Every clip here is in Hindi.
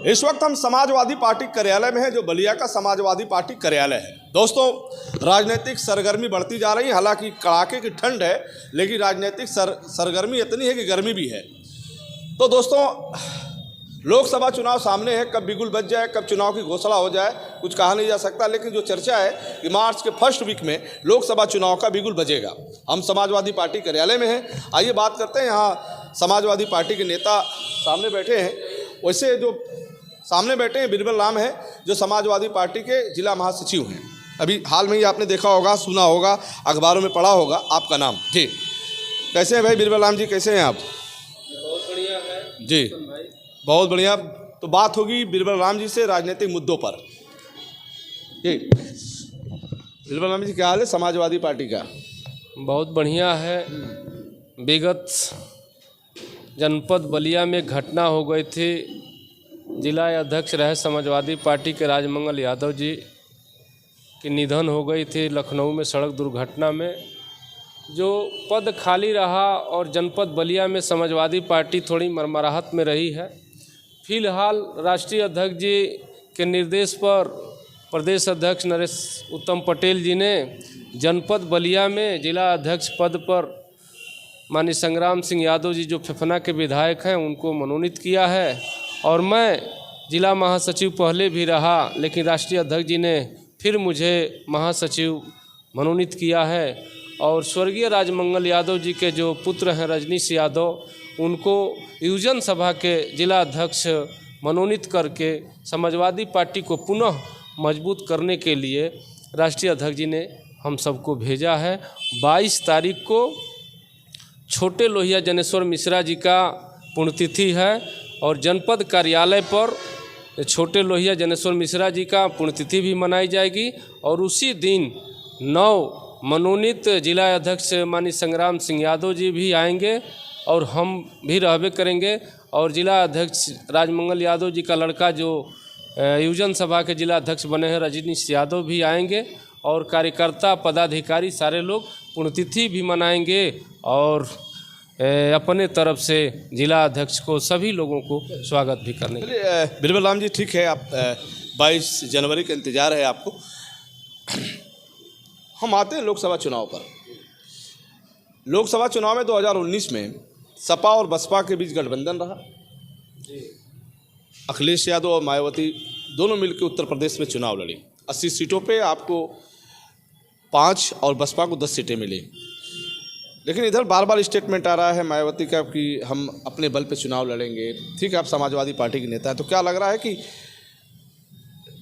इस वक्त हम समाजवादी पार्टी कार्यालय में हैं, जो बलिया का समाजवादी पार्टी कार्यालय है। दोस्तों, राजनीतिक सरगर्मी बढ़ती जा रही है। हालांकि कड़ाके की ठंड है, लेकिन राजनीतिक सरगर्मी इतनी है कि गर्मी भी है। तो दोस्तों, लोकसभा चुनाव सामने है। कब बिगुल बज जाए, कब चुनाव की घोषणा हो जाए, कुछ कहा नहीं जा सकता। लेकिन जो चर्चा है कि मार्च के फर्स्ट वीक में लोकसभा चुनाव का बिगुल बजेगा। हम समाजवादी पार्टी कार्यालय में हैं। आइए बात करते हैं। यहाँ समाजवादी पार्टी के नेता सामने बैठे हैं। वैसे जो सामने बैठे हैं बिरबल राम है, जो समाजवादी पार्टी के जिला महासचिव हैं। अभी हाल में ही आपने देखा होगा, सुना होगा, अखबारों में पढ़ा होगा आपका नाम। जी, कैसे हैं भाई बिरबल राम जी, कैसे हैं आप? बहुत बढ़िया है जी, बहुत बढ़िया। तो बात होगी बिरबल राम जी से राजनीतिक मुद्दों पर। जी, बिरबल राम जी, क्या हाल है समाजवादी पार्टी का? बहुत बढ़िया है। विगत जनपद बलिया में घटना हो गई थी। जिला अध्यक्ष रहे समाजवादी पार्टी के राजमंगल यादव जी की निधन हो गई थी लखनऊ में सड़क दुर्घटना में। जो पद खाली रहा और जनपद बलिया में समाजवादी पार्टी थोड़ी मरमराहट में रही है। फिलहाल राष्ट्रीय अध्यक्ष जी के निर्देश पर प्रदेश अध्यक्ष नरेश उत्तम पटेल जी ने जनपद बलिया में जिला अध्यक्ष पद पर माननीय संग्राम सिंह यादव जी, जो फेफना के विधायक हैं, उनको मनोनीत किया है। और मैं जिला महासचिव पहले भी रहा, लेकिन राष्ट्रीय अध्यक्ष जी ने फिर मुझे महासचिव मनोनीत किया है। और स्वर्गीय राजमंगल यादव जी के जो पुत्र हैं रजनीश यादव, उनको युवजन सभा के जिला अध्यक्ष मनोनीत करके समाजवादी पार्टी को पुनः मजबूत करने के लिए राष्ट्रीय अध्यक्ष जी ने हम सबको भेजा है। 22 तारीख को छोटे लोहिया जनेश्वर मिश्रा जी का पुण्यतिथि है और जनपद कार्यालय पर छोटे लोहिया जनेश्वर मिश्रा जी का पुण्यतिथि भी मनाई जाएगी। और उसी दिन 9 मनोनीत जिला अध्यक्ष माननीय संग्राम सिंह यादव जी भी आएंगे और हम भी रहबे करेंगे। और जिला अध्यक्ष राजमंगल यादव जी का लड़का जो युवजन सभा के जिला अध्यक्ष बने हैं रजनीश यादव भी आएंगे। और कार्यकर्ता पदाधिकारी सारे लोग पुण्यतिथि भी मनाएंगे। और अपने तरफ से जिला अध्यक्ष को सभी लोगों को स्वागत भी करने। बिरबल राम जी, ठीक है, आप 22 जनवरी का इंतज़ार है आपको। हम आते हैं लोकसभा चुनाव पर। लोकसभा चुनाव में 2019 में सपा और बसपा के बीच गठबंधन रहा। अखिलेश यादव और मायावती दोनों मिलकर उत्तर प्रदेश में चुनाव लड़ी। 80 सीटों पे आपको 5 और बसपा को 10 सीटें मिली। लेकिन इधर बार बार स्टेटमेंट आ रहा है मायावती का कि हम अपने बल पे चुनाव लड़ेंगे। ठीक है, आप समाजवादी पार्टी के नेता हैं, तो क्या लग रहा है कि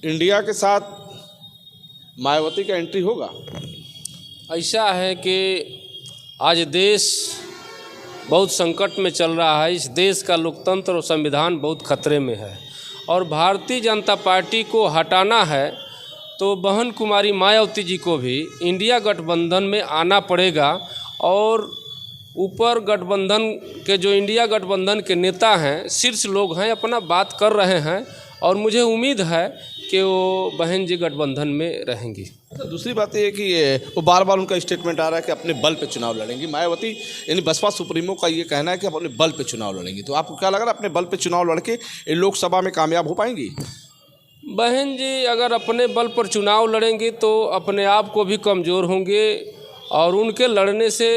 इंडिया के साथ मायावती का एंट्री होगा? ऐसा है कि आज देश बहुत संकट में चल रहा है। इस देश का लोकतंत्र और संविधान बहुत खतरे में है और भारतीय जनता पार्टी को हटाना है तो बहन कुमारी मायावती जी को भी इंडिया गठबंधन में आना पड़ेगा। और ऊपर गठबंधन के जो इंडिया गठबंधन के नेता हैं, शीर्ष लोग हैं, अपना बात कर रहे हैं और मुझे उम्मीद है कि वो बहन जी गठबंधन में रहेंगी। दूसरी बात ये है कि वो बार बार उनका स्टेटमेंट आ रहा है कि अपने बल पे चुनाव लड़ेंगी। मायावती यानी बसपा सुप्रीमो का ये कहना है कि अपने बल पे चुनाव लड़ेंगी। तो आपको क्या लग रहा है, अपने बल पे चुनाव लड़के लोकसभा में कामयाब हो पाएंगी? बहन जी अगर अपने बल पर चुनाव लड़ेंगी तो अपने आप को भी कमज़ोर होंगे और उनके लड़ने से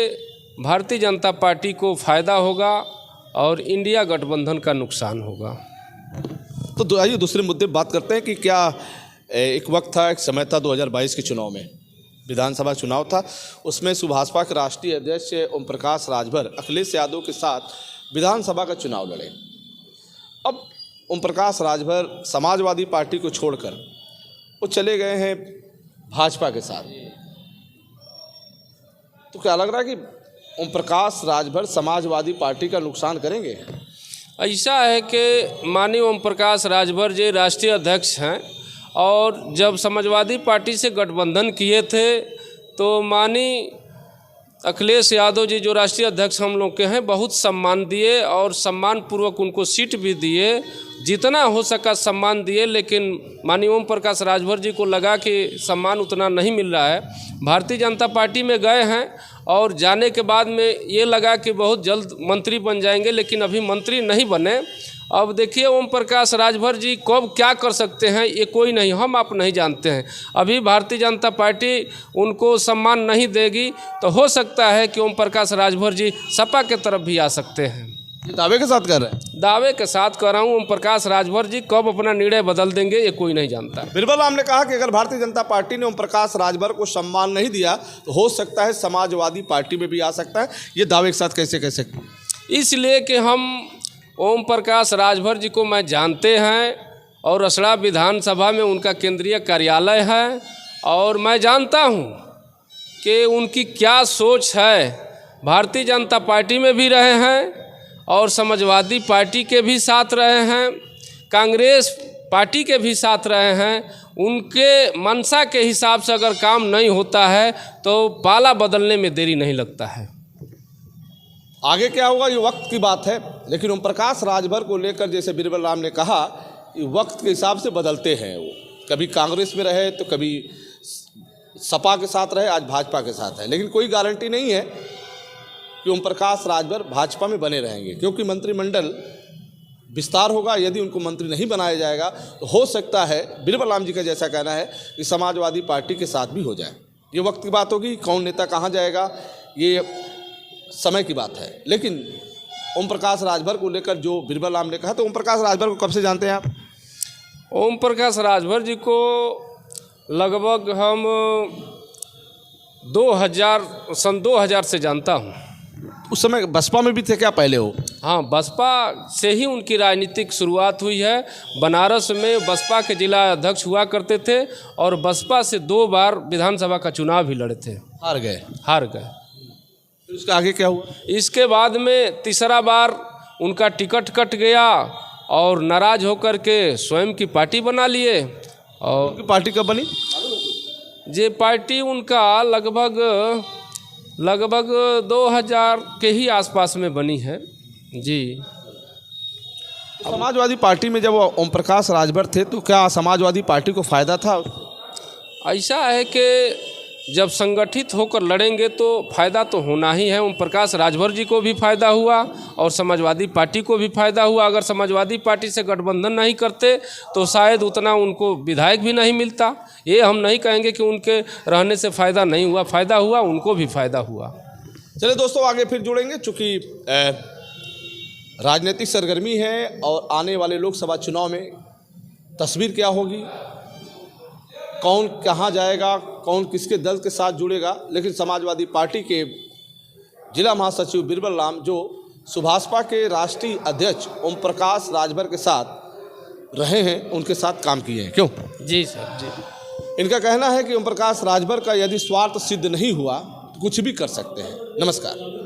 भारतीय जनता पार्टी को फ़ायदा होगा और इंडिया गठबंधन का नुकसान होगा। तो आइए दूसरे मुद्दे बात करते हैं कि क्या एक वक्त था, एक समय था 2022 के चुनाव में, विधानसभा चुनाव था, उसमें सुभाषपा के राष्ट्रीय अध्यक्ष ओम प्रकाश राजभर अखिलेश यादव के साथ विधानसभा का चुनाव लड़े। अब ओम प्रकाश राजभर समाजवादी पार्टी को छोड़कर वो चले गए हैं भाजपा के साथ। तो क्या लग रहा है कि ओम प्रकाश राजभर समाजवादी पार्टी का नुकसान करेंगे? ऐसा है कि माननीय ओम प्रकाश राजभर जी राष्ट्रीय अध्यक्ष हैं और जब समाजवादी पार्टी से गठबंधन किए थे तो माननीय अखिलेश यादव जी जो राष्ट्रीय अध्यक्ष हम लोग के हैं बहुत सम्मान दिए और सम्मानपूर्वक उनको सीट भी दिए, जितना हो सका सम्मान दिए। लेकिन माननीय ओम प्रकाश राजभर जी को लगा कि सम्मान उतना नहीं मिल रहा है। भारतीय जनता पार्टी में गए हैं और जाने के बाद में ये लगा कि बहुत जल्द मंत्री बन जाएंगे, लेकिन अभी मंत्री नहीं बने अब देखिए ओम प्रकाश राजभर जी कब क्या कर सकते हैं ये कोई नहीं, हम आप नहीं जानते हैं। अभी भारतीय जनता पार्टी उनको सम्मान नहीं देगी तो हो सकता है कि ओम प्रकाश राजभर जी सपा के तरफ भी आ सकते हैं। ये दावे के साथ कर रहे हैं? दावे के साथ कर रहा हूँ, ओम प्रकाश राजभर जी कब अपना निर्णय बदल देंगे ये कोई नहीं जानता। बिरबल राम ने कहा कि अगर भारतीय जनता पार्टी ने ओम प्रकाश राजभर को सम्मान नहीं दिया तो हो सकता है समाजवादी पार्टी में भी आ सकता है। ये दावे के साथ कैसे कह सकते हैं? इसलिए कि हम ओम प्रकाश राजभर जी को मैं जानते हैं और असड़ा विधानसभा में उनका केंद्रीय कार्यालय है और मैं जानता हूं कि उनकी क्या सोच है। भारतीय जनता पार्टी में भी रहे हैं और समाजवादी पार्टी के भी साथ रहे हैं, कांग्रेस पार्टी के भी साथ रहे हैं। उनके मंशा के हिसाब से अगर काम नहीं होता है तो पाला बदलने में देरी नहीं लगता है। आगे क्या होगा ये वक्त की बात है, लेकिन ओम प्रकाश राजभर को लेकर जैसे बिरबल राम ने कहा ये वक्त के हिसाब से बदलते हैं। वो कभी कांग्रेस में रहे तो कभी सपा के साथ रहे, आज भाजपा के साथ है। लेकिन कोई गारंटी नहीं है कि ओम प्रकाश राजभर भाजपा में बने रहेंगे, क्योंकि मंत्रिमंडल विस्तार होगा। यदि उनको मंत्री नहीं बनाया जाएगा तो हो सकता है, बिरबल राम जी का जैसा कहना है, कि समाजवादी पार्टी के साथ भी हो जाए। ये वक्त की बात होगी, कौन नेता कहाँ जाएगा ये समय की बात है। लेकिन ओम प्रकाश राजभर को लेकर जो बिरबल राम ने कहा, तो ओम प्रकाश राजभर को कब से जानते हैं आप? ओम प्रकाश राजभर जी को लगभग हम 2000 से जानता हूँ। उस समय बसपा में भी थे क्या पहले हो? हाँ, बसपा से ही उनकी राजनीतिक शुरुआत हुई है। बनारस में बसपा के जिला अध्यक्ष हुआ करते थे और बसपा से 2 बार विधानसभा का चुनाव भी लड़े थे, हार गए। फिर उसके आगे क्या हुआ? इसके बाद में तीसरा बार उनका टिकट कट गया और नाराज होकर के स्वयं की पार्टी बना लिए। और उनकी पार्टी कब बनी? ये पार्टी उनका लगभग 2000 के ही आसपास में बनी है जी। समाजवादी पार्टी में जब ओम प्रकाश राजभर थे तो क्या समाजवादी पार्टी को फ़ायदा था? ऐसा है कि जब संगठित होकर लड़ेंगे तो फ़ायदा तो होना ही है। ओम प्रकाश राजभर जी को भी फ़ायदा हुआ और समाजवादी पार्टी को भी फ़ायदा हुआ। अगर समाजवादी पार्टी से गठबंधन नहीं करते तो शायद उतना उनको विधायक भी नहीं मिलता। ये हम नहीं कहेंगे कि उनके रहने से फ़ायदा नहीं हुआ, फ़ायदा हुआ, उनको भी फ़ायदा हुआ। चलिए दोस्तों, आगे फिर जुड़ेंगे, चूँकि राजनीतिक सरगर्मी है और आने वाले लोकसभा चुनाव में तस्वीर क्या होगी, कौन कहाँ जाएगा, कौन किसके दल के साथ जुड़ेगा। लेकिन समाजवादी पार्टी के जिला महासचिव बिरबल राम जो सुभाषपा के राष्ट्रीय अध्यक्ष ओम प्रकाश राजभर के साथ रहे हैं, उनके साथ काम किए हैं। क्यों? जी सर जी। इनका कहना है कि ओम प्रकाश राजभर का यदि स्वार्थ सिद्ध नहीं हुआ तो कुछ भी कर सकते हैं। नमस्कार।